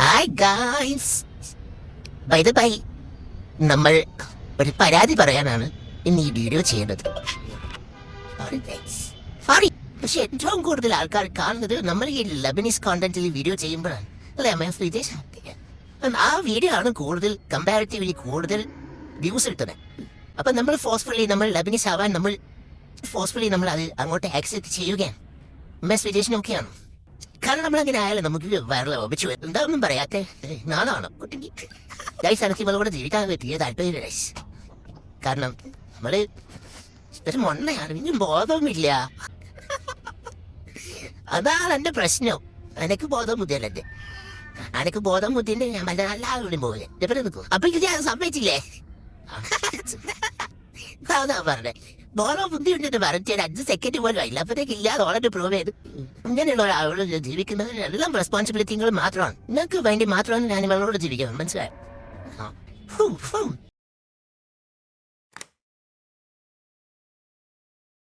Hi guys, by the by, നമ്മൾ ഒരു പരാതി പറയാനാണ് ഇന്ന് ഈ വീഡിയോ ചെയ്യുന്നത്. സോറി, പക്ഷെ ഏറ്റവും കൂടുതൽ ആൾക്കാർ കാണുന്നത് നമ്മൾ ഈ ലബനീസ് കോണ്ടന്റിൽ വീഡിയോ ചെയ്യുമ്പോഴാണ് അല്ലെ. ആ വീഡിയോ ആണ് കൂടുതൽ കമ്പാരിറ്റീവ്ലി കൂടുതൽ വ്യൂസ് കിട്ടുന്നത്. അപ്പം നമ്മൾ നമ്മൾ ലബനീസ് ആവാൻ നമ്മൾ അത് അങ്ങോട്ട് ആക്സെപ്റ്റ് ചെയ്യുകയാണ്. മെസ്സേജേഷൻ ഒക്കെയാണ്. കാരണം നമ്മളങ്ങനെ ആയാലും നമുക്ക് വയറിൽ ഒപ്പിച്ചു എന്താണെന്നും പറയാത്തെ നാളാണ് കുട്ടി ഗൈസ്. എനിക്ക് ഇവളോട് ജീവിക്കാൻ പറ്റിയ താല്പര്യം ഗൈസ്. കാരണം നമ്മള് ഒരു മൊണ്ണയാണ്, ഇനിയും ബോധവുമില്ല. അതാണ് എന്റെ പ്രശ്നം. എനിക്ക് ബോധം ബുദ്ധിയല്ല എന്റെ. എനിക്ക് ബോധം ബുദ്ധിന്റെ ഞാൻ എല്ലാവരും പോലെ നിൽക്കും. അപ്പൊ ഇത് ഞാൻ സമ്മതിച്ചില്ലേ? അതാ പറഞ്ഞേ, ബോധം ബുദ്ധി ഉണ്ടെന്ന് പറഞ്ഞ 5 സെക്കൻഡ് പോലും ആയില്ല. അപ്പത്തേക്ക് ഇല്ലാതെ ഓൾറെഡി പ്രൂവ് ചെയ്ത്. ഇങ്ങനെയുള്ള ആളുകൾ ജീവിക്കുന്നതിന് എല്ലാം റെസ്പോൺസിബിലിറ്റികൾ മാത്രമാണ്. നിങ്ങൾക്ക് വേണ്ടി മാത്രമാണ് ഞാൻ ഇവളോട് ജീവിക്കുന്നത്. മനസ്സിലായോ?